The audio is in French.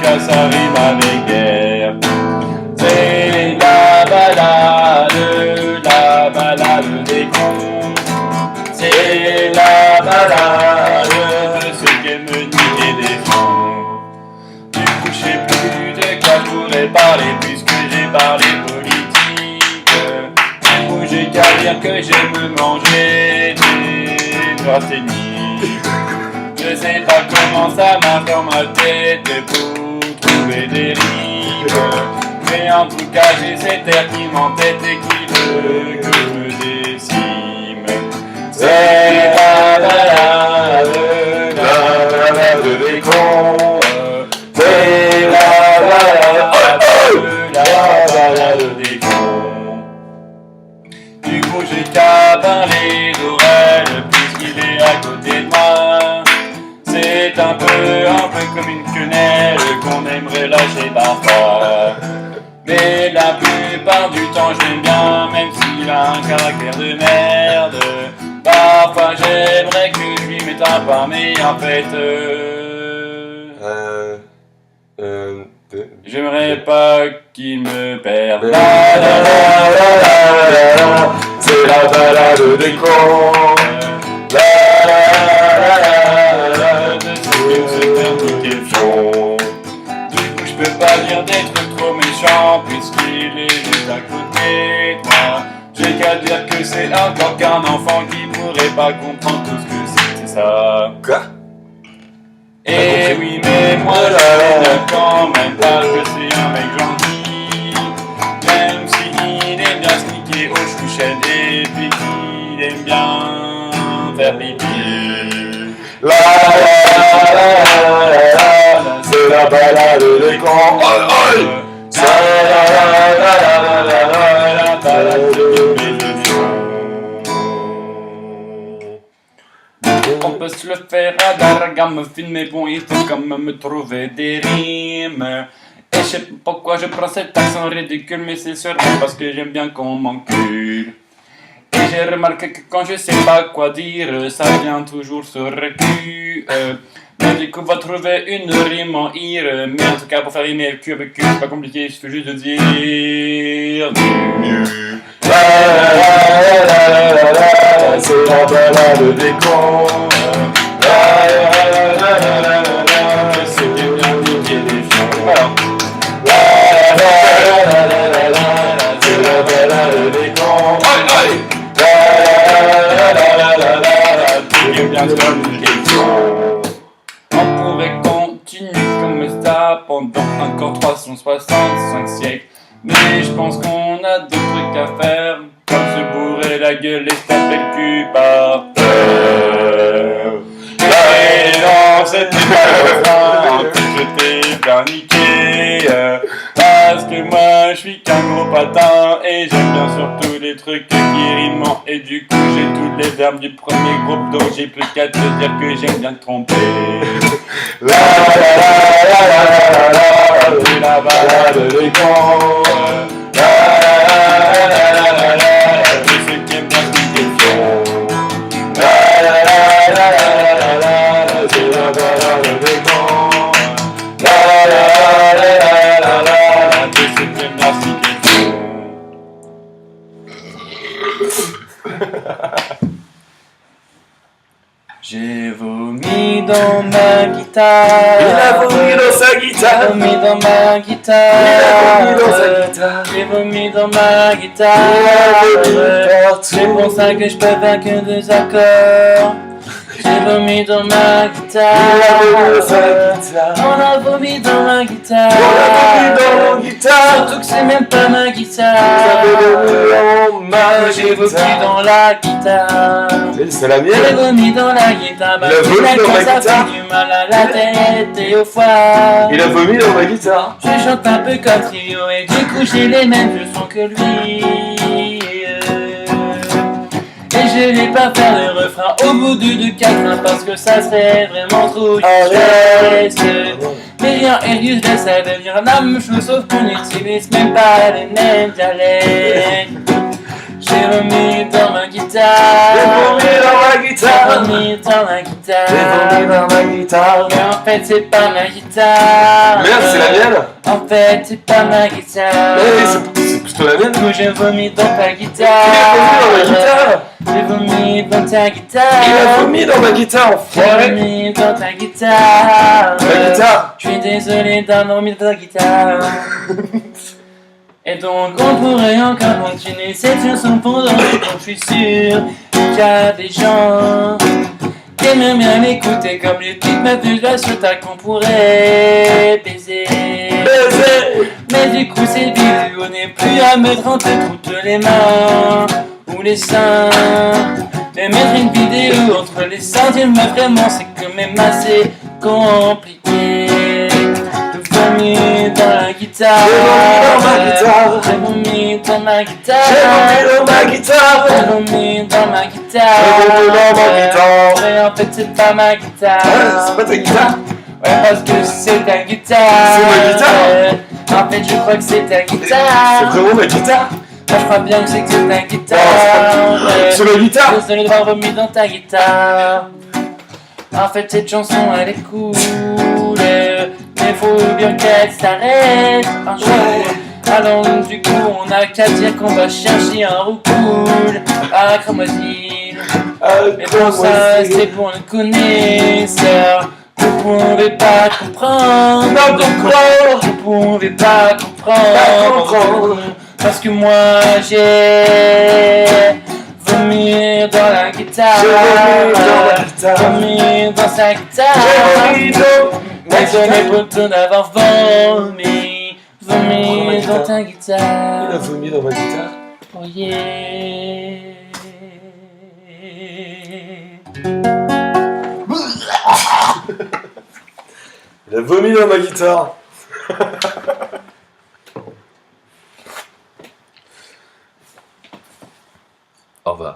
cas ça rime avec guerre. C'est la balade des cons. C'est la balade de ceux qui aiment niquer des fonds. Du coup je sais plus de quoi je pourrais parler puisque j'ai parlé politique. Du coup j'ai qu'à dire que j'aime manger des gratinés. Je sais pas comment ça marche dans ma tête pour trouver des rives. Mais en tout cas j'ai cette air qui m'entête et qui veut que je me décime. C'est la balade des cons. C'est la balade des cons. Du coup j'ai qu'à parler d'Aurel puisqu'il est à côté de moi. C'est un peu comme une quenelle qu'on aimerait lâcher parfois. Mais la plupart du temps je l'aime bien, même s'il a un caractère de merde. Parfois j'aimerais que je lui mette un pain, mais en fait j'aimerais pas qu'il me perde. C'est la balade des cons. De ceux qui se perdent niquer le fond. Du coup je peux pas dire des trucs trop méchants puisqu'il est juste à côté de moi. J'ai qu'à dire que c'est encore qu'un enfant qui pourrait pas comprendre tout ce que c'est ça. Quoi? Et oui mais moi je quand même pas que c'est un mec gentil. Même s'il aime bien se niquer aux chouchettes et puis qu'il aime bien faire pipi. C'est la balade des cons. C'est la balade des cons. On peut se le faire à la ragamuffin, mais bon, il faut quand même me trouver des rimes. Et je sais pas pourquoi je prends cet accent ridicule, mais c'est sûrement parce que j'aime bien qu'on m'encule. Et j'ai remarqué que quand je sais pas quoi dire, ça vient toujours sur le cul. Mais du coup, va trouver une rime en ire. Mais en tout cas, pour faire rimer cul avec cul, c'est pas compliqué, il suffit juste de dire. C'est la balade des cons. C'est bien niquer des fions. Alors. C'est la balade des cons. C'est bien niquer des fions. On pourrait continuer comme ça pendant encore 365 siècles. Mais je pense qu'on a d'autres trucs à faire, comme se bourrer la gueule et se taper le cul par terre. Et non, c'était pas le refrain, en fait j'étais bien niqué. Parce que moi je suis qu'un gros patin et j'aime bien surtout les trucs qui riment. Et du coup j'ai toutes les verbes du premier groupe, donc j'ai plus qu'à te dire que j'aime bien te tromper. La c'est la balade des cons. De ceux qui aiment bien se niquer le fion. C'est la balade des cons. De ceux qui aiment bien se niquer le fion. J'ai vomi dans ma guitare. Il a vomi dans sa guitare. J'ai vomi dans ma guitare. Il a vomi dans sa guitare. J'ai vomi dans ma guitare. C'est pour ça que je peux faire que deux accords. J'ai vomi dans ma guitare. On a vomi dans ma guitare. Surtout que c'est même pas ma guitare. J'ai vomi dans la guitare. C'est la J'ai mienne. vomi dans la guitare. Il a vomi dans ma Ça guitare. fait du mal à la tête et au foie. Il a vomi dans ma guitare. Je chante un peu comme trio et du coup j'ai les mêmes leçons que lui. Et je vais pas faire le refrain au bout du quatrain parce que ça serait vraiment trop useless. Mais rien est useless, ça veut dire la même chose sauf qu'on utilise même pas les mêmes dialectes. Je J'ai vomi dans ma J'ai guitare. vomi dans ma J'ai guitare. vomi dans ma guitare. J'ai vomi dans ma guitare. Mais en fait c'est pas ma guitare. Merde, c'est la mienne. En fait c'est pas ma guitare. Mais c'est plutôt la mienne. Du coup j'ai vomi dans ta Il guitare. a vomi dans ma guitare. J'ai vomi dans ta guitare. Il a vomi dans ma guitare, J'ai enfoiré. vomi dans ta guitare. Ma guitare. Je suis désolé d'avoir mis dans ta guitare. Et donc on pourrait encore continuer cette chanson pendant longtemps. Je suis sûr qu'il y a des gens qui aimeraient bien l'écouter comme les petites meufs de la Ciotat qu'on pourrait baiser. Baiser. Mais du coup cette vidéo n'est plus à mettre entre toutes les mains ou les seins. Mais mettre une vidéo entre les seins d'une meuf vraiment c'est quand même assez compliqué. De vomir dans la guitare. J'ai vomi dans ma guitare. J'ai vomi dans ma guitare. J'ai vomi dans ma guitare. J'ai vomi dans ma guitare. J'ai vomi dans ma guitare. Mais en fait c'est pas ma guitare. C'est pas ta guitare. Ouais, parce que c'est ta guitare. C'est ma guitare. En fait, je crois que c'est ta C'est guitare. vraiment ma guitare. Moi, je crois bien que c'est ta guitare. C'est ma guitare. Désolé d'avoir vomi dans ta guitare. En fait, cette chanson, elle est cool. Mais faut bien qu'elle s'arrête un jour. Alors, du coup, on a qu'à dire qu'on va chercher un roucoule à Cramoisine. Mais pour ça, c'est pour les connaisseurs. Vous pouvez pas comprendre. Non, comprendre. Vous pouvez pas comprendre. Parce que moi, j'ai vomi dans la guitare. J'ai vomi dans ma guitare. Vomi dans sa guitare. J'ai vomi dans ma Désolé guitare. pour tout d'avoir vomi. Vomi dans ta Il a guitare. vomi dans ma guitare. Oh yeah. Il a vomi dans ma guitare. Au revoir.